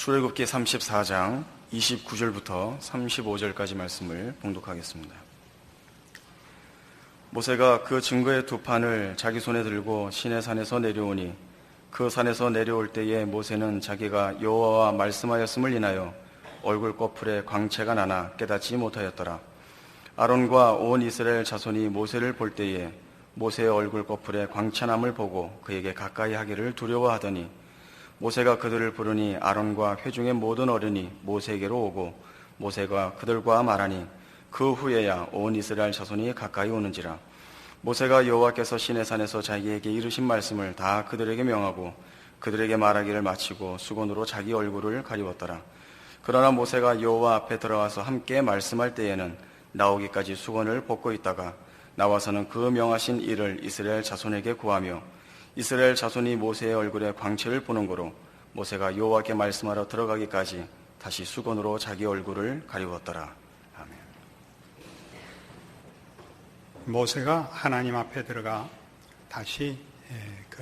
출애굽기 34장 29절부터 35절까지 말씀을 봉독하겠습니다. 모세가 그 증거의 두 판을 자기 손에 들고 시내산에서 내려오니 그 산에서 내려올 때에 모세는 자기가 여호와와 말씀하였음을 인하여 얼굴 꺼풀에 광채가 나나 깨닫지 못하였더라. 아론과 온 이스라엘 자손이 모세를 볼 때에 모세의 얼굴 꺼풀에 광채남을 보고 그에게 가까이 하기를 두려워하더니 모세가 그들을 부르니 아론과 회중의 모든 어른이 모세에게로 오고 모세가 그들과 말하니 그 후에야 온 이스라엘 자손이 가까이 오는지라. 모세가 여호와께서 시내산에서 자기에게 이르신 말씀을 다 그들에게 명하고 그들에게 말하기를 마치고 수건으로 자기 얼굴을 가리웠더라. 그러나 모세가 여호와 앞에 들어가서 함께 말씀할 때에는 나오기까지 수건을 벗고 있다가 나와서는 그 명하신 일을 이스라엘 자손에게 구하며 이스라엘 자손이 모세의 얼굴에 광채를 보는 거로 모세가 여호와께 말씀하러 들어가기까지 다시 수건으로 자기 얼굴을 가리웠더라. 아멘. 모세가 하나님 앞에 들어가 다시 그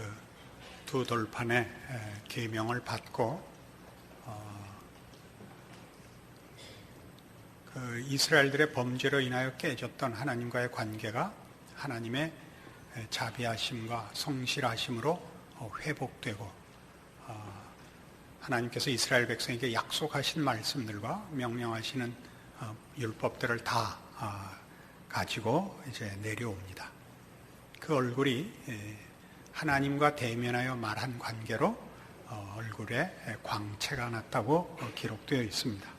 두 돌판의 계명을 받고 그 이스라엘들의 범죄로 인하여 깨졌던 하나님과의 관계가 하나님의 자비하심과 성실하심으로 회복되고 하나님께서 이스라엘 백성에게 약속하신 말씀들과 명령하시는 율법들을 다 가지고 이제 내려옵니다. 그 얼굴이 하나님과 대면하여 말한 관계로 얼굴에 광채가 났다고 기록되어 있습니다.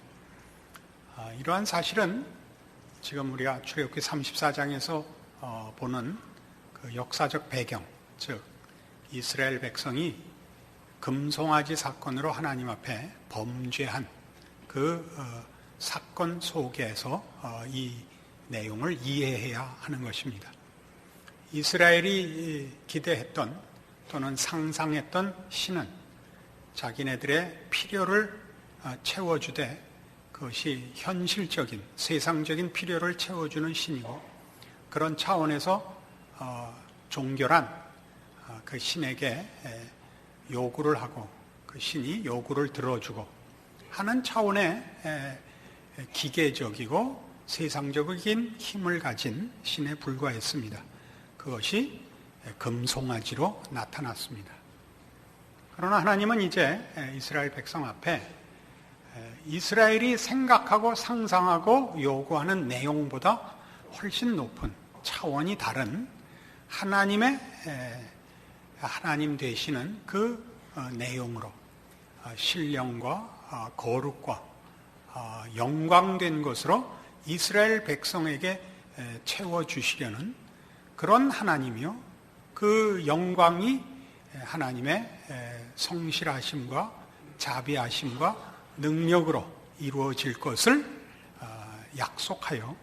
이러한 사실은 지금 우리가 출애굽기 34장에서 보는 그 역사적 배경, 즉 이스라엘 백성이 금송아지 사건으로 하나님 앞에 범죄한 그 사건 속에서 이 내용을 이해해야 하는 것입니다. 이스라엘이 기대했던 또는 상상했던 신은 자기네들의 필요를 채워주되 그것이 현실적인 세상적인 필요를 채워주는 신이고 그런 차원에서 종결한 그 신에게 요구를 하고 그 신이 요구를 들어주고 하는 차원의 기계적이고 세상적인 힘을 가진 신에 불과했습니다. 그것이 금송아지로 나타났습니다. 그러나 하나님은 이제 이스라엘 백성 앞에 이스라엘이 생각하고 상상하고 요구하는 내용보다 훨씬 높은 차원이 다른 하나님 되시는 그 내용으로 신령과 거룩과 영광된 것으로 이스라엘 백성에게 채워주시려는 그런 하나님이요, 그 영광이 하나님의 성실하심과 자비하심과 능력으로 이루어질 것을 약속하여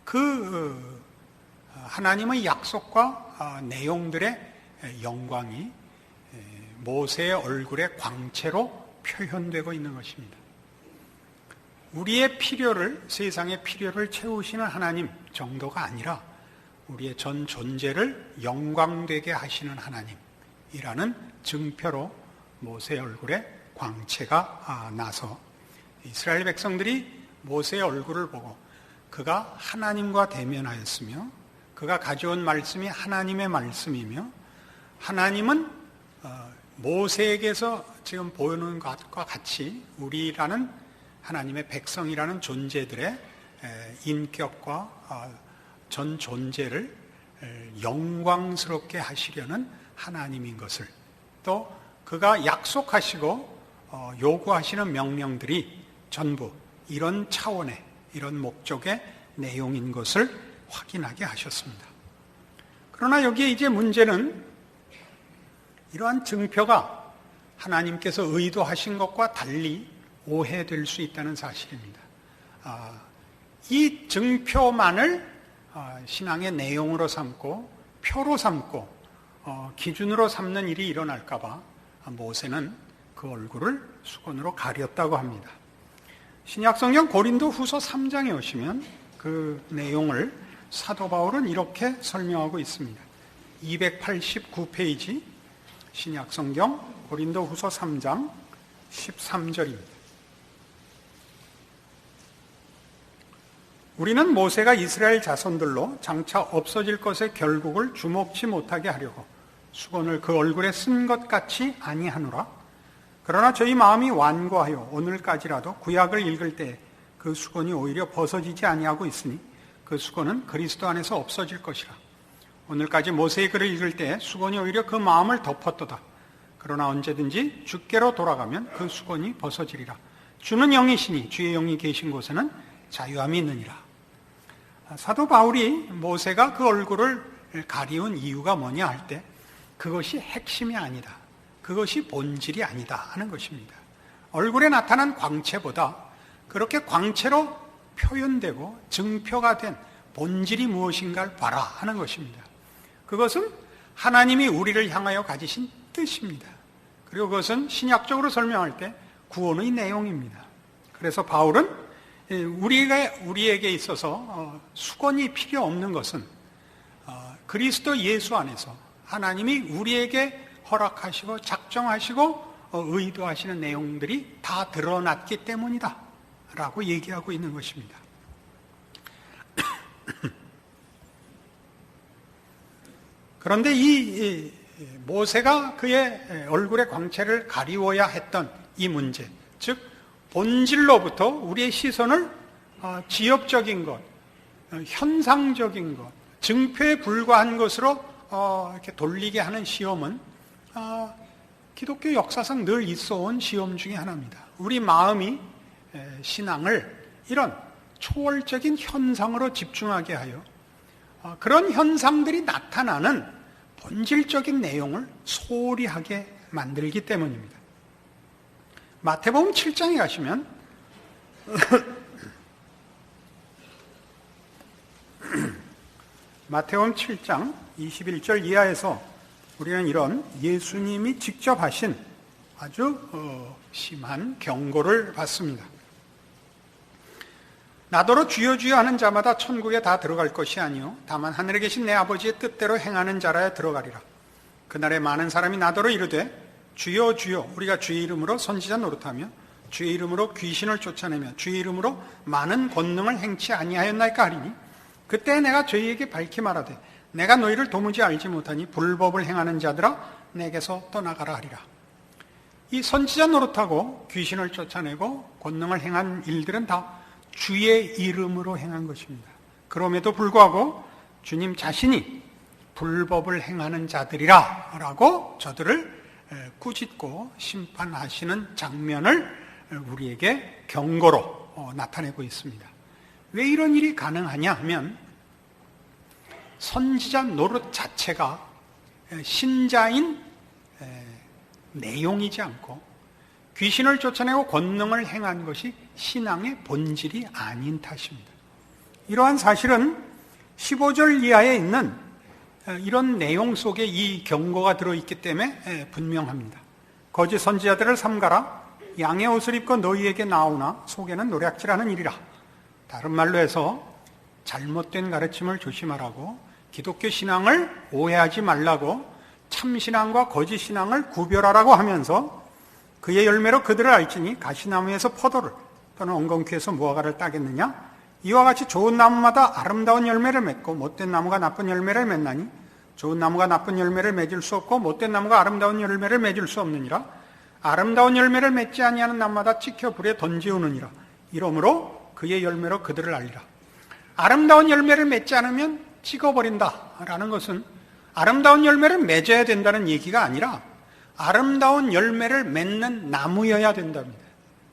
그 하나님의 약속과 내용들의 영광이 모세의 얼굴의 광채로 표현되고 있는 것입니다. 우리의 필요를, 세상의 필요를 채우시는 하나님 정도가 아니라 우리의 전 존재를 영광되게 하시는 하나님이라는 증표로 모세의 얼굴에 광채가 나서 이스라엘 백성들이 모세의 얼굴을 보고 그가 하나님과 대면하였으며 그가 가져온 말씀이 하나님의 말씀이며 하나님은 모세에게서 지금 보이는 것과 같이 우리라는 하나님의 백성이라는 존재들의 인격과 전 존재를 영광스럽게 하시려는 하나님인 것을 또 그가 약속하시고 요구하시는 명령들이 전부 이런 차원의 이런 목적의 내용인 것을 확인하게 하셨습니다. 그러나 여기에 이제 문제는 이러한 증표가 하나님께서 의도하신 것과 달리 오해될 수 있다는 사실입니다. 이 증표만을 신앙의 내용으로 삼고 표로 삼고 기준으로 삼는 일이 일어날까 봐 모세는 그 얼굴을 수건으로 가렸다고 합니다. 신약성경 고린도 후서 3장에 오시면 그 내용을 사도 바울은 이렇게 설명하고 있습니다. 289페이지 신약성경 고린도 후서 3장 13절입니다. 우리는 모세가 이스라엘 자손들로 장차 없어질 것의 결국을 주목치 못하게 하려고 수건을 그 얼굴에 쓴 것 같이 아니하노라. 그러나 저희 마음이 완고하여 오늘까지라도 구약을 읽을 때 그 수건이 오히려 벗어지지 아니하고 있으니 그 수건은 그리스도 안에서 없어질 것이라. 오늘까지 모세의 글을 읽을 때 수건이 오히려 그 마음을 덮었도다. 그러나 언제든지 주께로 돌아가면 그 수건이 벗어지리라. 주는 영이시니 주의 영이 계신 곳에는 자유함이 있느니라. 사도 바울이 모세가 그 얼굴을 가리운 이유가 뭐냐 할 때 그것이 핵심이 아니다. 그것이 본질이 아니다 하는 것입니다. 얼굴에 나타난 광채보다 그렇게 광채로 표현되고 증표가 된 본질이 무엇인가를 봐라 하는 것입니다. 그것은 하나님이 우리를 향하여 가지신 뜻입니다. 그리고 그것은 신약적으로 설명할 때 구원의 내용입니다. 그래서 바울은 우리에게 있어서 수건이 필요 없는 것은 그리스도 예수 안에서 하나님이 우리에게 허락하시고 작정하시고 의도하시는 내용들이 다 드러났기 때문이다 라고 얘기하고 있는 것입니다. 그런데 이 모세가 그의 얼굴의 광채를 가리워야 했던 이 문제, 즉 본질로부터 우리의 시선을 지엽적인 것, 현상적인 것, 증표에 불과한 것으로 이렇게 돌리게 하는 시험은 기독교 역사상 늘 있어온 시험 중에 하나입니다. 우리 마음이 신앙을 이런 초월적인 현상으로 집중하게 하여 그런 현상들이 나타나는 본질적인 내용을 소홀히 하게 만들기 때문입니다. 마태복음 7장에 가시면 마태복음 7장 21절 이하에서 우리는 이런 예수님이 직접 하신 아주 심한 경고를 받습니다. 나더러 주여 주여 하는 자마다 천국에 다 들어갈 것이 아니요 다만 하늘에 계신 내 아버지의 뜻대로 행하는 자라야 들어가리라. 그날에 많은 사람이 나더러 이르되 주여 주여 우리가 주의 이름으로 선지자 노릇하며 주의 이름으로 귀신을 쫓아내며 주의 이름으로 많은 권능을 행치 아니하였나이까 하리니 그때 내가 저희에게 밝히 말하되 내가 너희를 도무지 알지 못하니 불법을 행하는 자들아 내게서 떠나가라 하리라. 이 선지자 노릇하고 귀신을 쫓아내고 권능을 행한 일들은 다 주의 이름으로 행한 것입니다. 그럼에도 불구하고 주님 자신이 불법을 행하는 자들이라 라고 저들을 꾸짖고 심판하시는 장면을 우리에게 경고로 나타내고 있습니다. 왜 이런 일이 가능하냐 하면 선지자 노릇 자체가 신자인 내용이지 않고 귀신을 쫓아내고 권능을 행한 것이 신앙의 본질이 아닌 탓입니다. 이러한 사실은 15절 이하에 있는 이런 내용 속에 이 경고가 들어있기 때문에 분명합니다. 거짓 선지자들을 삼가라. 양의 옷을 입고 너희에게 나오나 속에는 노략질하는 일이라. 다른 말로 해서 잘못된 가르침을 조심하라고, 기독교 신앙을 오해하지 말라고, 참신앙과 거짓신앙을 구별하라고 하면서 그의 열매로 그들을 알지니 가시나무에서 포도를 또는 엉겅퀴에서 무화과를 따겠느냐? 이와 같이 좋은 나무마다 아름다운 열매를 맺고 못된 나무가 나쁜 열매를 맺나니 좋은 나무가 나쁜 열매를 맺을 수 없고 못된 나무가 아름다운 열매를 맺을 수 없느니라. 아름다운 열매를 맺지 아니하는 나무마다 찍혀 불에 던지우느니라. 이러므로 그의 열매로 그들을 알리라. 아름다운 열매를 맺지 않으면 찍어버린다라는 것은 아름다운 열매를 맺어야 된다는 얘기가 아니라 아름다운 열매를 맺는 나무여야 된답니다.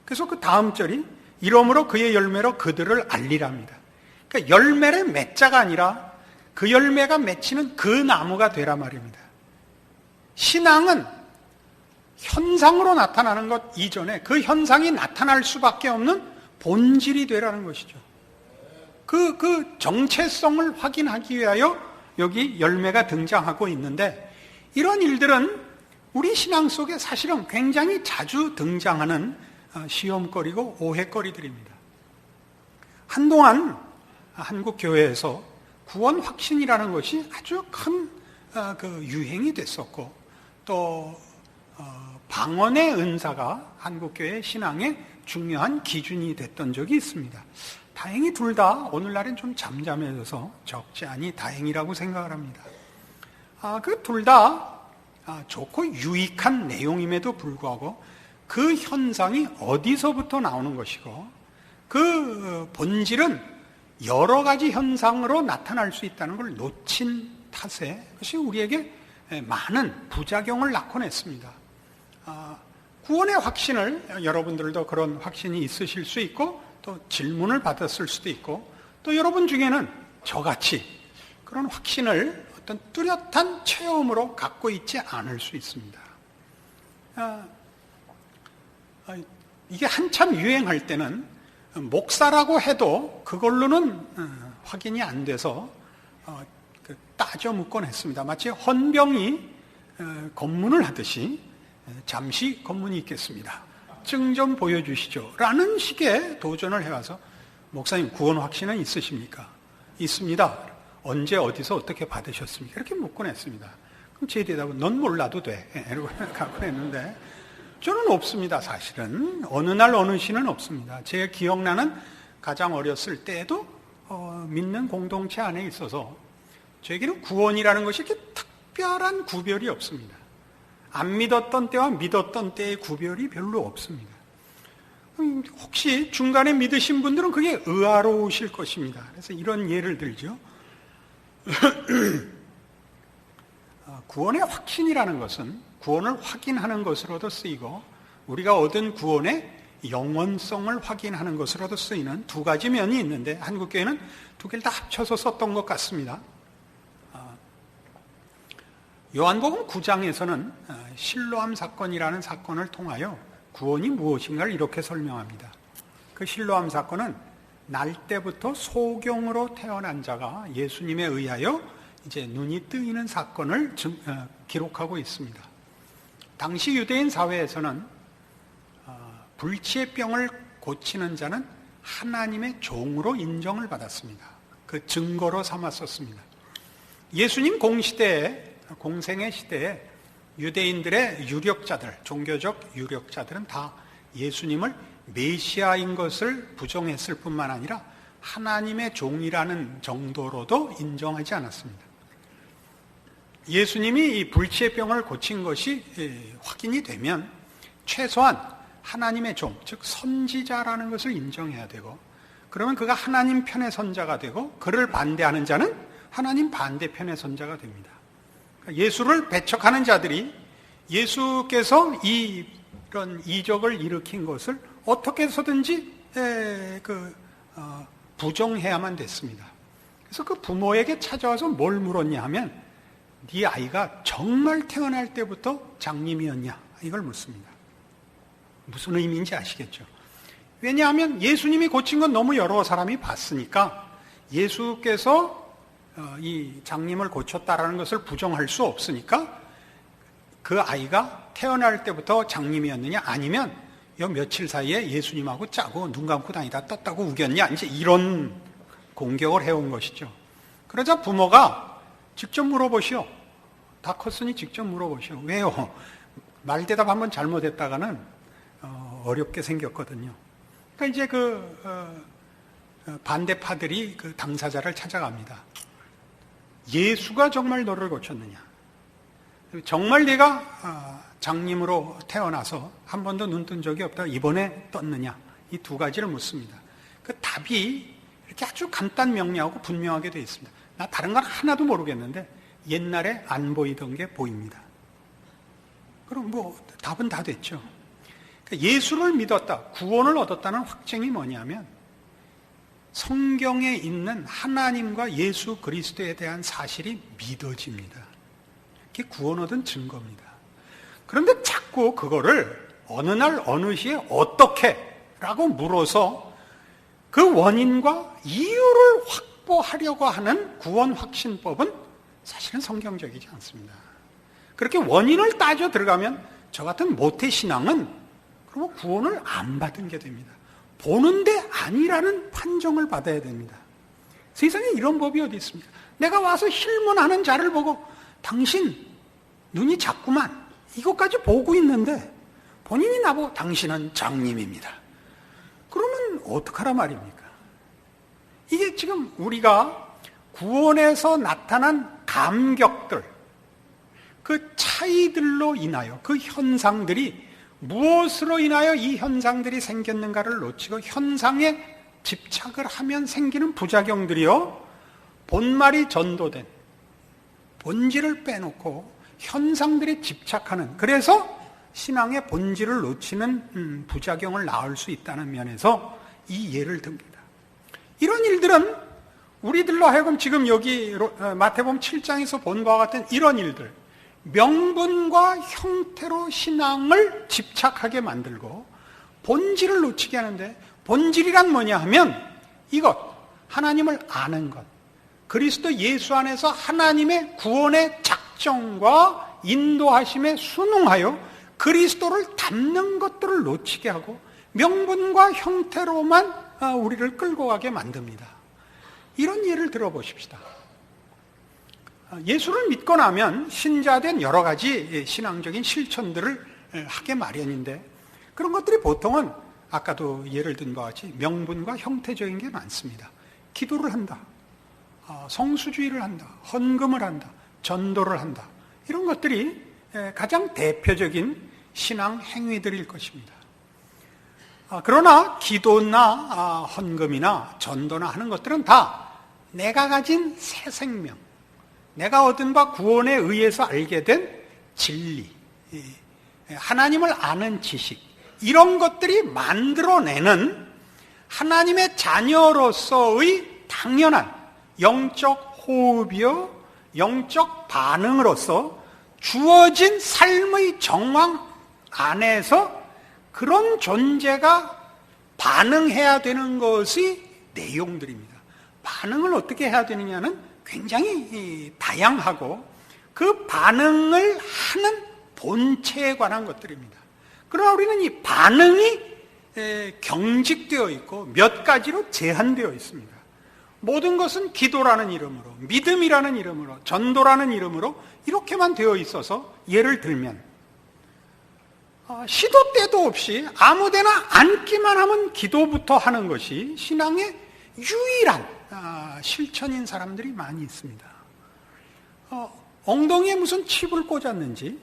그래서 그 다음 절이 이러므로 그의 열매로 그들을 알리랍니다. 그러니까 열매를 맺자가 아니라 그 열매가 맺히는 그 나무가 되라 말입니다. 신앙은 현상으로 나타나는 것 이전에 그 현상이 나타날 수밖에 없는 본질이 되라는 것이죠. 그 정체성을 확인하기 위하여 여기 열매가 등장하고 있는데 이런 일들은 우리 신앙 속에 사실은 굉장히 자주 등장하는 시험거리고 오해거리들입니다. 한동안 한국 교회에서 구원 확신이라는 것이 아주 큰 유행이 됐었고 또 방언의 은사가 한국교회 신앙의 중요한 기준이 됐던 적이 있습니다. 다행히 둘 다 오늘날엔 좀 잠잠해져서 적지 않이 다행이라고 생각을 합니다. 그 둘 다 좋고 유익한 내용임에도 불구하고 그 현상이 어디서부터 나오는 것이고 그 본질은 여러 가지 현상으로 나타날 수 있다는 걸 놓친 탓에 그것이 우리에게 많은 부작용을 낳고 냈습니다. 구원의 확신을 여러분들도 그런 확신이 있으실 수 있고 또 질문을 받았을 수도 있고 또 여러분 중에는 저같이 그런 확신을 어떤 뚜렷한 체험으로 갖고 있지 않을 수 있습니다. 이게 한참 유행할 때는 목사라고 해도 그걸로는 확인이 안 돼서 따져 묻곤 했습니다. 마치 헌병이 검문을 하듯이 잠시 검문이 있겠습니다. 증 좀 보여주시죠. 라는 식의 도전을 해와서 목사님 구원 확신은 있으십니까? 있습니다. 언제 어디서 어떻게 받으셨습니까? 이렇게 묻곤 했습니다. 그럼 제 대답은 넌 몰라도 돼. 이러고 갖고 했는데 저는 없습니다. 사실은 어느 날 어느 시는 없습니다. 제가 기억나는 가장 어렸을 때에도 믿는 공동체 안에 있어서 저에게는 구원이라는 것이 이렇게 특별한 구별이 없습니다. 안 믿었던 때와 믿었던 때의 구별이 별로 없습니다. 혹시 중간에 믿으신 분들은 그게 의아로우실 것입니다. 그래서 이런 예를 들죠. 구원의 확신이라는 것은 구원을 확인하는 것으로도 쓰이고 우리가 얻은 구원의 영원성을 확인하는 것으로도 쓰이는 두 가지 면이 있는데 한국교회는 두 개를 다 합쳐서 썼던 것 같습니다. 요한복음 9장에서는 실로암 사건이라는 사건을 통하여 구원이 무엇인가를 이렇게 설명합니다. 그 실로암 사건은 날 때부터 소경으로 태어난 자가 예수님에 의하여 이제 눈이 뜨이는 사건을 기록하고 있습니다. 당시 유대인 사회에서는 불치의 병을 고치는 자는 하나님의 종으로 인정을 받았습니다. 그 증거로 삼았었습니다. 예수님 공생의 시대에 유대인들의 유력자들, 종교적 유력자들은 다 예수님을 메시아인 것을 부정했을 뿐만 아니라 하나님의 종이라는 정도로도 인정하지 않았습니다. 예수님이 이 불치의 병을 고친 것이 확인이 되면 최소한 하나님의 종, 즉 선지자라는 것을 인정해야 되고 그러면 그가 하나님 편의 선자가 되고 그를 반대하는 자는 하나님 반대편의 선자가 됩니다. 예수를 배척하는 자들이 예수께서 이런 이적을 일으킨 것을 어떻게 해서든지 부정해야만 됐습니다. 그래서 그 부모에게 찾아와서 뭘 물었냐 하면 네 아이가 정말 태어날 때부터 장님이었냐 이걸 묻습니다. 무슨 의미인지 아시겠죠? 왜냐하면 예수님이 고친 건 너무 여러 사람이 봤으니까 예수께서 이 장님을 고쳤다라는 것을 부정할 수 없으니까 그 아이가 태어날 때부터 장님이었느냐 아니면 요 며칠 사이에 예수님하고 짜고 눈 감고 다니다 떴다고 우겼냐 이제 이런 공격을 해온 것이죠. 그러자 부모가 직접 물어보시오. 다 컸으니 직접 물어보시오. 왜요? 말대답 한번 잘못했다가는 어렵게 생겼거든요. 그러니까 이제 반대파들이 그 당사자를 찾아갑니다. 예수가 정말 너를 고쳤느냐? 정말 네가 장님으로 태어나서 한 번도 눈 뜬 적이 없다 이번에 떴느냐? 이 두 가지를 묻습니다. 그 답이 이렇게 아주 간단 명료하고 분명하게 되어 있습니다. 나 다른 건 하나도 모르겠는데 옛날에 안 보이던 게 보입니다. 그럼 답은 다 됐죠. 예수를 믿었다, 구원을 얻었다는 확증이 뭐냐면 성경에 있는 하나님과 예수 그리스도에 대한 사실이 믿어집니다. 그게 구원 얻은 증거입니다. 그런데 자꾸 그거를 어느 날 어느 시에 어떻게 라고 물어서 그 원인과 이유를 확보하려고 하는 구원 확신법은 사실은 성경적이지 않습니다. 그렇게 원인을 따져 들어가면 저 같은 모태신앙은 그러면 구원을 안 받은 게 됩니다. 보는데 아니라는 판정을 받아야 됩니다. 세상에 이런 법이 어디 있습니까? 내가 와서 힐문하는 자를 보고 당신 눈이 작구만 이것까지 보고 있는데 본인이 나보고 당신은 장님입니다. 그러면 어떡하란 말입니까? 이게 지금 우리가 구원에서 나타난 감격들, 그 차이들로 인하여 그 현상들이 무엇으로 인하여 이 현상들이 생겼는가를 놓치고 현상에 집착을 하면 생기는 부작용들이요, 본말이 전도된 본질을 빼놓고 현상들에 집착하는, 그래서 신앙의 본질을 놓치는 부작용을 낳을 수 있다는 면에서 이 예를 듭니다. 이런 일들은 우리들로 하여금 지금 여기 마태복음 7장에서 본 바와 같은 이런 일들, 명분과 형태로 신앙을 집착하게 만들고 본질을 놓치게 하는데, 본질이란 뭐냐 하면 이것, 하나님을 아는 것, 그리스도 예수 안에서 하나님의 구원의 작정과 인도하심에 순응하여 그리스도를 닮는 것들을 놓치게 하고 명분과 형태로만 우리를 끌고 가게 만듭니다. 이런 예를 들어보십시다. 예수를 믿고 나면 신자된 여러 가지 신앙적인 실천들을 하게 마련인데, 그런 것들이 보통은 아까도 예를 든 바와 같이 명분과 형태적인 게 많습니다. 기도를 한다, 성수주의를 한다, 헌금을 한다, 전도를 한다, 이런 것들이 가장 대표적인 신앙 행위들일 것입니다. 그러나 기도나 헌금이나 전도나 하는 것들은 다 내가 가진 새 생명, 내가 얻은 바 구원에 의해서 알게 된 진리, 하나님을 아는 지식, 이런 것들이 만들어내는 하나님의 자녀로서의 당연한 영적 호흡이요, 영적 반응으로서 주어진 삶의 정황 안에서 그런 존재가 반응해야 되는 것이 내용들입니다. 반응을 어떻게 해야 되느냐는 굉장히 다양하고 그 반응을 하는 본체에 관한 것들입니다. 그러나 우리는 이 반응이 경직되어 있고 몇 가지로 제한되어 있습니다. 모든 것은 기도라는 이름으로, 믿음이라는 이름으로, 전도라는 이름으로 이렇게만 되어 있어서, 예를 들면 시도 때도 없이 아무데나 앉기만 하면 기도부터 하는 것이 신앙의 유일한 실천인 사람들이 많이 있습니다. 엉덩이에 무슨 칩을 꽂았는지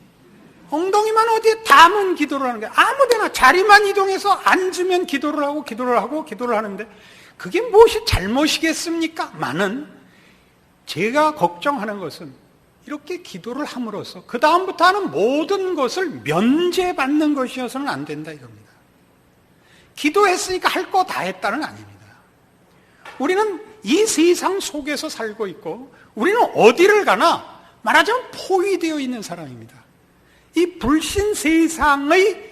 엉덩이만 어디에 담은 기도를 하는 게, 아무데나 자리만 이동해서 앉으면 기도를 하는데 그게 무엇이 잘못이겠습니까? 많은, 제가 걱정하는 것은 이렇게 기도를 함으로써 그 다음부터 하는 모든 것을 면제받는 것이어서는 안 된다 이겁니다. 기도했으니까 할 거 다 했다는 아닙니다. 우리는 이 세상 속에서 살고 있고 우리는 어디를 가나 말하자면 포위되어 있는 사람입니다. 이 불신 세상의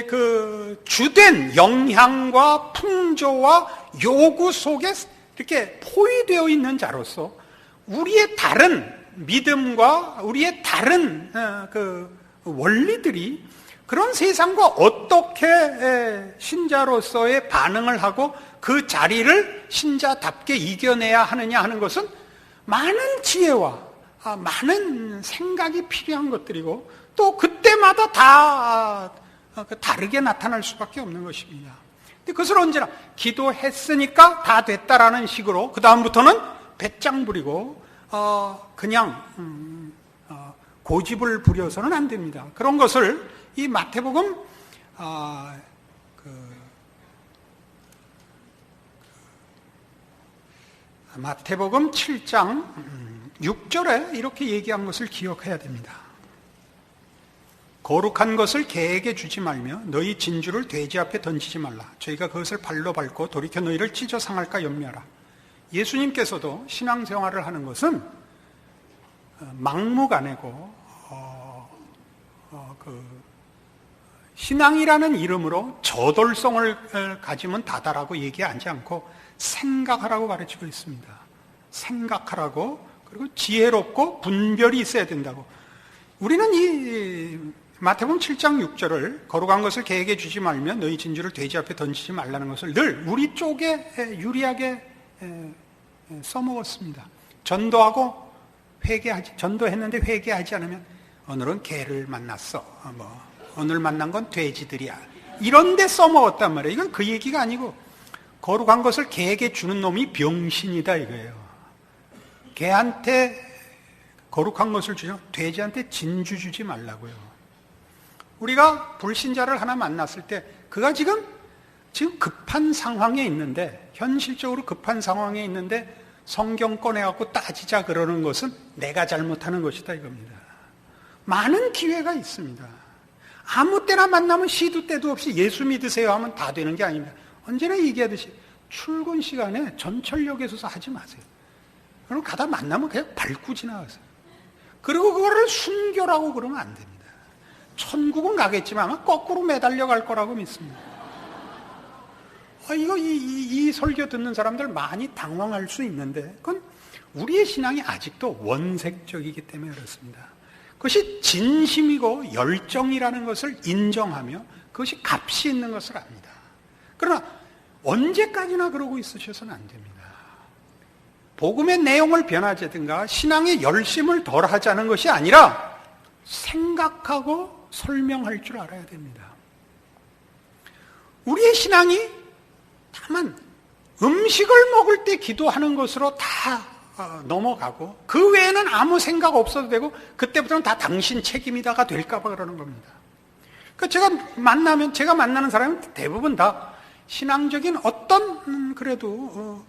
그 주된 영향과 풍조와 요구 속에 이렇게 포위되어 있는 자로서 우리의 다른 믿음과 우리의 다른 그 원리들이 그런 세상과 어떻게 신자로서의 반응을 하고 그 자리를 신자답게 이겨내야 하느냐 하는 것은 많은 지혜와 많은 생각이 필요한 것들이고, 또 그때마다 다 다르게 나타날 수밖에 없는 것입니다. 근데 그것을 언제나 기도했으니까 다 됐다라는 식으로 그 다음부터는 배짱 부리고 그냥 고집을 부려서는 안 됩니다. 그런 것을 이 마태복음 마태복음 7장 6절에 이렇게 얘기한 것을 기억해야 됩니다. 거룩한 것을 개에게 주지 말며 너희 진주를 돼지 앞에 던지지 말라. 저희가 그것을 발로 밟고 돌이켜 너희를 찢어 상할까 염려하라. 예수님께서도 신앙생활을 하는 것은 막무가내고 신앙이라는 이름으로 저돌성을 가지면 다다라고 얘기하지 않고 생각하라고 가르치고 있습니다. 생각하라고, 그리고 지혜롭고 분별이 있어야 된다고. 우리는 이 마태복음 7장 6절을 거룩한 것을 개에게 주지 말며 너희 진주를 돼지 앞에 던지지 말라는 것을 늘 우리 쪽에 유리하게 써먹었습니다. 전도했는데 회개하지 않으면 오늘은 개를 만났어, 오늘 만난 건 돼지들이야. 이런 데 써먹었단 말이에요. 이건 그 얘기가 아니고 거룩한 것을 개에게 주는 놈이 병신이다 이거예요. 개한테 거룩한 것을 주죠. 돼지한테 진주 주지 말라고요. 우리가 불신자를 하나 만났을 때 그가 지금 급한 상황에 있는데, 현실적으로 급한 상황에 있는데 성경 꺼내갖고 따지자 그러는 것은 내가 잘못하는 것이다 이겁니다. 많은 기회가 있습니다. 아무 때나 만나면 시도 때도 없이 예수 믿으세요 하면 다 되는 게 아닙니다. 언제나 얘기하듯이 출근 시간에 전철역에 서서 하지 마세요. 그럼 가다 만나면 그냥 밟고 지나가세요. 그리고 그거를 순교라고 그러면 안 됩니다. 천국은 가겠지만 아마 거꾸로 매달려 갈 거라고 믿습니다. 이 설교 듣는 사람들 많이 당황할 수 있는데 그건 우리의 신앙이 아직도 원색적이기 때문에 그렇습니다. 그것이 진심이고 열정이라는 것을 인정하며 그것이 값이 있는 것을 압니다. 그러나 언제까지나 그러고 있으셔서는 안 됩니다. 복음의 내용을 변화하든가 신앙의 열심을 덜 하자는 것이 아니라 생각하고 설명할 줄 알아야 됩니다. 우리의 신앙이 다만 음식을 먹을 때 기도하는 것으로 다 넘어가고 그 외에는 아무 생각 없어도 되고 그때부터는 다 당신 책임이다가 될까봐 그러는 겁니다. 그러니까 제가 만나는 사람은 대부분 다 신앙적인 어떤 그래도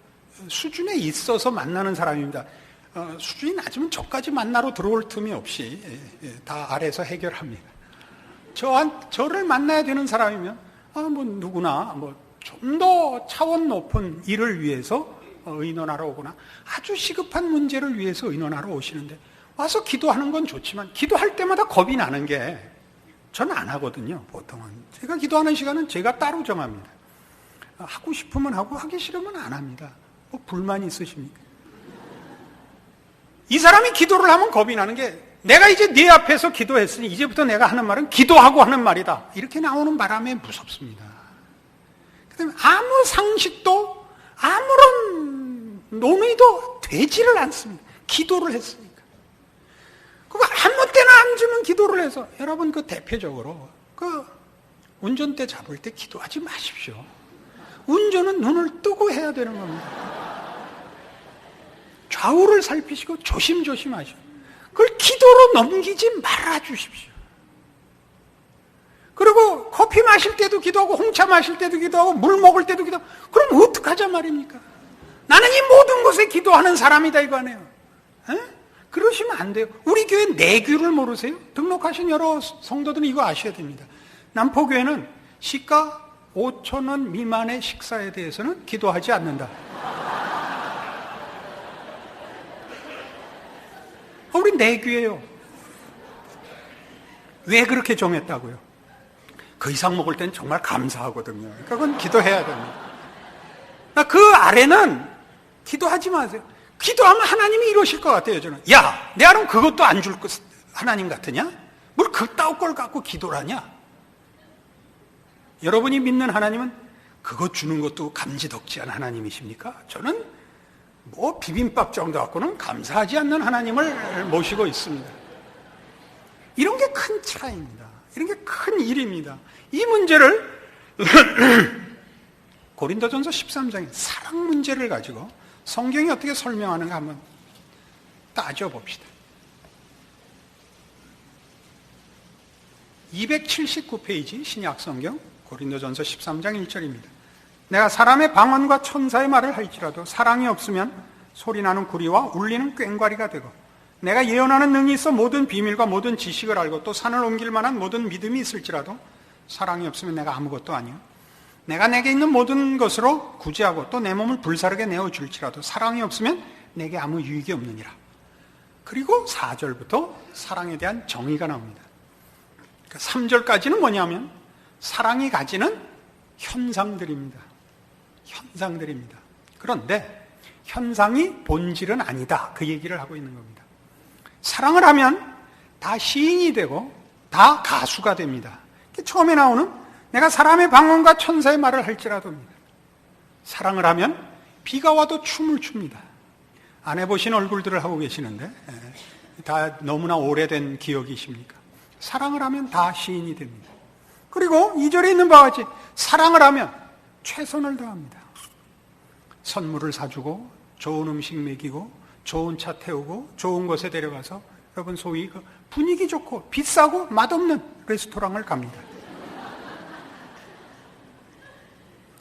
수준에 있어서 만나는 사람입니다. 수준이 낮으면 저까지 만나러 들어올 틈이 없이 다 아래에서 해결합니다. 저를 만나야 되는 사람이면 누구나 좀 더 차원 높은 일을 위해서 의논하러 오거나 아주 시급한 문제를 위해서 의논하러 오시는데 와서 기도하는 건 좋지만 기도할 때마다 겁이 나는 게 저는 안 하거든요. 보통은 제가 기도하는 시간은 제가 따로 정합니다. 하고 싶으면 하고 하기 싫으면 안 합니다. 불만 있으십니까? 이 사람이 기도를 하면 겁이 나는 게 내가 이제 네 앞에서 기도했으니 이제부터 내가 하는 말은 기도하고 하는 말이다. 이렇게 나오는 바람에 무섭습니다. 그다음에 아무 상식도 아무런 논의도 되지를 않습니다. 기도를 했으니까. 그거 아무 때나 앉으면 기도를 해서 여러분 대표적으로 운전대 잡을 때 기도하지 마십시오. 운전은 눈을 뜨고 해야 되는 겁니다. 좌우를 살피시고 조심조심 하시오. 그걸 기도로 넘기지 말아 주십시오. 그리고 커피 마실 때도 기도하고 홍차 마실 때도 기도하고 물 먹을 때도 기도하고 그럼 어떡하자 말입니까? 나는 이 모든 것에 기도하는 사람이다 이거 아니에요. 그러시면 안 돼요. 우리 교회 내규를 모르세요? 등록하신 여러 성도들은 이거 아셔야 됩니다. 남포교회는 시가 5,000원 미만의 식사에 대해서는 기도하지 않는다. 우리 내규예요. 왜 그렇게 정했다고요? 그 이상 먹을 때는 정말 감사하거든요. 그러니까 그건 기도해야 됩니다. 그 아래는 기도하지 마세요. 기도하면 하나님이 이러실 것 같아요. 저는 야, 내가 그럼 그것도 안 줄 것 하나님 같으냐? 뭘 그따위 걸 갖고 기도를 하냐? 여러분이 믿는 하나님은 그것 주는 것도 감지덕지한 하나님이십니까? 저는 비빔밥 정도 갖고는 감사하지 않는 하나님을 모시고 있습니다. 이런 게 큰 차이입니다. 이런 게 큰 일입니다. 이 문제를 고린도전서 13장에 사랑 문제를 가지고 성경이 어떻게 설명하는가 한번 따져봅시다. 279페이지 신약성경 고린도전서 13장 1절입니다. 내가 사람의 방언과 천사의 말을 할지라도 사랑이 없으면 소리나는 구리와 울리는 꽹과리가 되고 내가 예언하는 능이 있어 모든 비밀과 모든 지식을 알고 또 산을 옮길 만한 모든 믿음이 있을지라도 사랑이 없으면 내가 아무것도 아니요 내가 내게 있는 모든 것으로 구제하고 또 내 몸을 불사르게 내어줄지라도 사랑이 없으면 내게 아무 유익이 없느니라. 그리고 4절부터 사랑에 대한 정의가 나옵니다. 그러니까 3절까지는 뭐냐면 사랑이 가지는 현상들입니다. 현상들입니다. 그런데 현상이 본질은 아니다. 그 얘기를 하고 있는 겁니다. 사랑을 하면 다 시인이 되고 다 가수가 됩니다. 처음에 나오는 내가 사람의 방언과 천사의 말을 할지라도입니다. 사랑을 하면 비가 와도 춤을 춥니다. 안 해보신 얼굴들을 하고 계시는데 다 너무나 오래된 기억이십니까? 사랑을 하면 다 시인이 됩니다. 그리고 2절에 있는 바와 같이 사랑을 하면 최선을 다합니다. 선물을 사주고 좋은 음식 먹이고 좋은 차 태우고 좋은 곳에 데려가서 여러분 소위 그 분위기 좋고 비싸고 맛없는 레스토랑을 갑니다.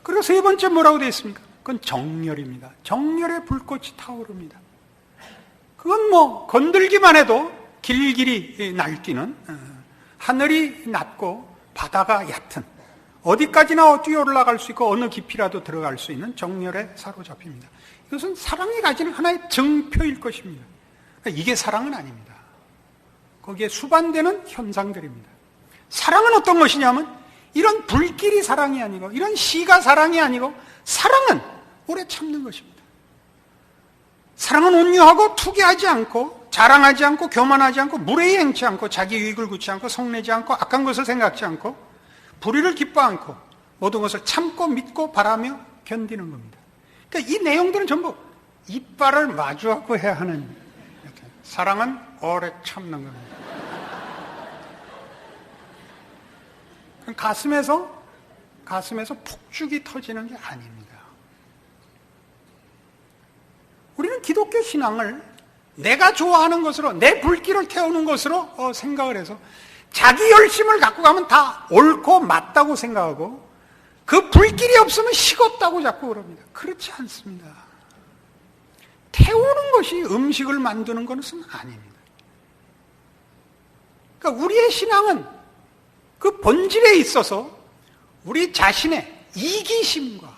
그리고 세 번째 뭐라고 되어 있습니까? 그건 정열입니다. 정열의 불꽃이 타오릅니다. 그건 뭐 건들기만 해도 길길이 날뛰는 하늘이 낮고 바다가 얕은 어디까지나 뛰어 올라갈 수 있고 어느 깊이라도 들어갈 수 있는 정열에 사로잡힙니다. 이것은 사랑이 가지는 하나의 증표일 것입니다. 그러니까 이게 사랑은 아닙니다. 거기에 수반되는 현상들입니다. 사랑은 어떤 것이냐면 이런 불길이 사랑이 아니고 이런 시가 사랑이 아니고 사랑은 오래 참는 것입니다. 사랑은 온유하고 투기하지 않고 자랑하지 않고 교만하지 않고 무례히 행치 않고 자기 이익을 굳지 않고 성내지 않고 악한 것을 생각지 않고 불의를 기뻐 않고 모든 것을 참고 믿고 바라며 견디는 겁니다. 그러니까 이 내용들은 전부 이빨을 마주하고 해야 하는 사랑은 오래 참는 겁니다. 가슴에서 폭죽이 터지는 게 아닙니다. 우리는 기독교 신앙을 내가 좋아하는 것으로 내 불길을 태우는 것으로 생각을 해서 자기 열심을 갖고 가면 다 옳고 맞다고 생각하고 그 불길이 없으면 식었다고 자꾸 그럽니다. 그렇지 않습니다. 태우는 것이 음식을 만드는 것은 아닙니다. 그러니까 우리의 신앙은 그 본질에 있어서 우리 자신의 이기심과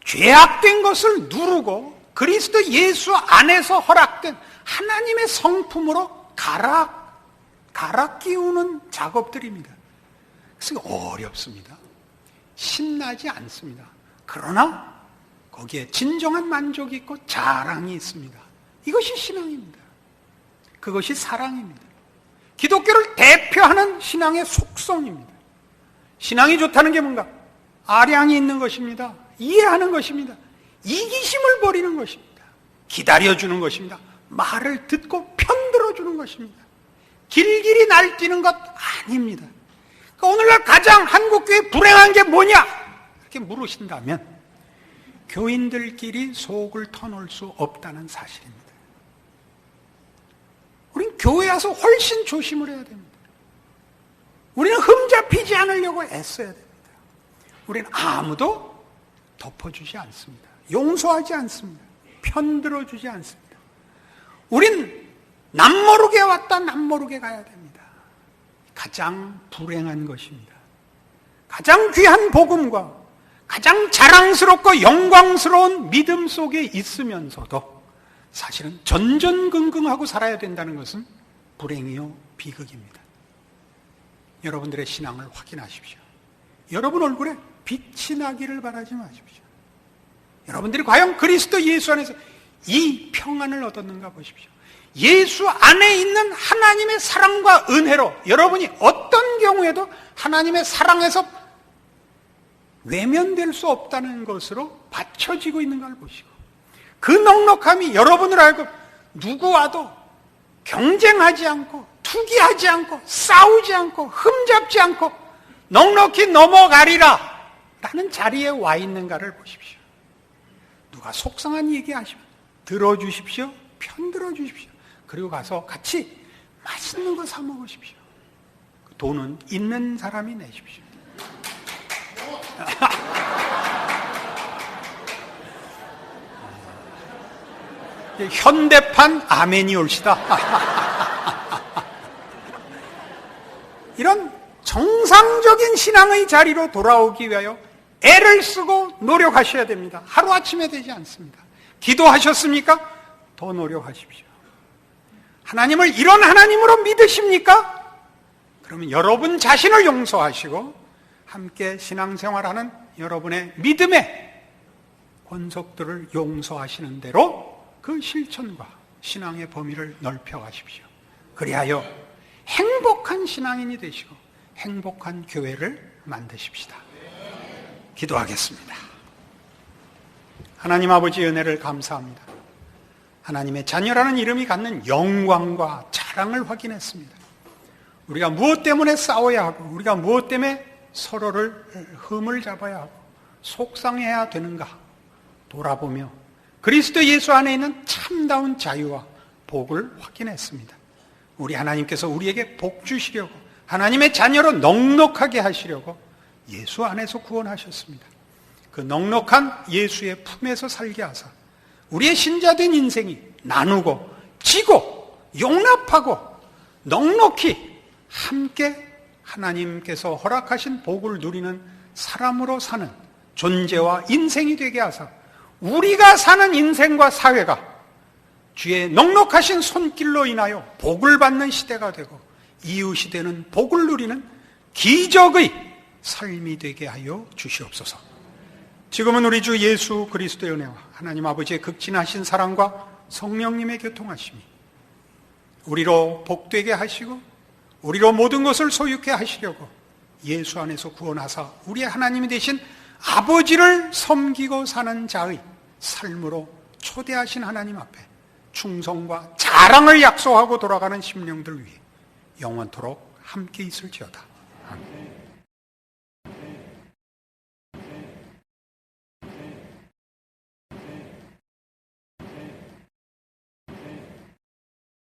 죄악된 것을 누르고 그리스도 예수 안에서 허락된 하나님의 성품으로 갈아 끼우는 작업들입니다. 그래서 어렵습니다. 신나지 않습니다. 그러나 거기에 진정한 만족이 있고 자랑이 있습니다. 이것이 신앙입니다. 그것이 사랑입니다. 기독교를 대표하는 신앙의 속성입니다. 신앙이 좋다는 게 뭔가? 아량이 있는 것입니다. 이해하는 것입니다. 이기심을 버리는 것입니다. 기다려주는 것입니다. 말을 듣고 편들어주는 것입니다. 길길이 날뛰는 것 아닙니다. 그러니까 오늘날 가장 한국교회 불행한 게 뭐냐? 이렇게 물으신다면 교인들끼리 속을 터놓을 수 없다는 사실입니다. 우린 교회 와서 훨씬 조심을 해야 됩니다. 우리는 흠잡히지 않으려고 애써야 됩니다. 우리는 아무도 덮어주지 않습니다. 용서하지 않습니다. 편들어주지 않습니다. 우린 남모르게 왔다 남모르게 가야 됩니다. 가장 불행한 것입니다. 가장 귀한 복음과 가장 자랑스럽고 영광스러운 믿음 속에 있으면서도 사실은 전전긍긍하고 살아야 된다는 것은 불행이요 비극입니다. 여러분들의 신앙을 확인하십시오. 여러분 얼굴에 빛이 나기를 바라지 마십시오. 여러분들이 과연 그리스도 예수 안에서 이 평안을 얻었는가 보십시오. 예수 안에 있는 하나님의 사랑과 은혜로 여러분이 어떤 경우에도 하나님의 사랑에서 외면될 수 없다는 것으로 받쳐지고 있는 걸 보시고 그 넉넉함이 여러분을 알고 누구와도 경쟁하지 않고 투기하지 않고 싸우지 않고 흠잡지 않고 넉넉히 넘어가리라 라는 자리에 와 있는가를 보십시오. 누가 속상한 얘기하시면 들어주십시오. 편들어 주십시오. 그리고 가서 같이 맛있는 거 사 먹으십시오. 돈은 있는 사람이 내십시오. 현대판 아멘이 옳시다. 이런 정상적인 신앙의 자리로 돌아오기 위하여 애를 쓰고 노력하셔야 됩니다. 하루아침에 되지 않습니다. 기도하셨습니까? 더 노력하십시오. 하나님을 이런 하나님으로 믿으십니까? 그러면 여러분 자신을 용서하시고 함께 신앙생활하는 여러분의 믿음의 권속들을 용서하시는 대로 그 실천과 신앙의 범위를 넓혀가십시오. 그리하여 행복한 신앙인이 되시고 행복한 교회를 만드십시다. 기도하겠습니다. 하나님 아버지 은혜를 감사합니다. 하나님의 자녀라는 이름이 갖는 영광과 자랑을 확인했습니다. 우리가 무엇 때문에 싸워야 하고 우리가 무엇 때문에 서로를 흠을 잡아야 하고 속상해야 되는가 돌아보며 그리스도 예수 안에 있는 참다운 자유와 복을 확인했습니다. 우리 하나님께서 우리에게 복 주시려고 하나님의 자녀로 넉넉하게 하시려고 예수 안에서 구원하셨습니다. 그 넉넉한 예수의 품에서 살게 하사 우리의 신자된 인생이 나누고 지고 용납하고 넉넉히 함께 하나님께서 허락하신 복을 누리는 사람으로 사는 존재와 인생이 되게 하사 우리가 사는 인생과 사회가 주의 넉넉하신 손길로 인하여 복을 받는 시대가 되고 이웃이 되는 복을 누리는 기적의 삶이 되게 하여 주시옵소서. 지금은 우리 주 예수 그리스도의 은혜와 하나님 아버지의 극진하신 사랑과 성령님의 교통하심이 우리로 복되게 하시고 우리로 모든 것을 소유케 하시려고 예수 안에서 구원하사 우리의 하나님이 되신 아버지를 섬기고 사는 자의 삶으로 초대하신 하나님 앞에 충성과 자랑을 약속하고 돌아가는 심령들 위해 영원토록 함께 있을지어다.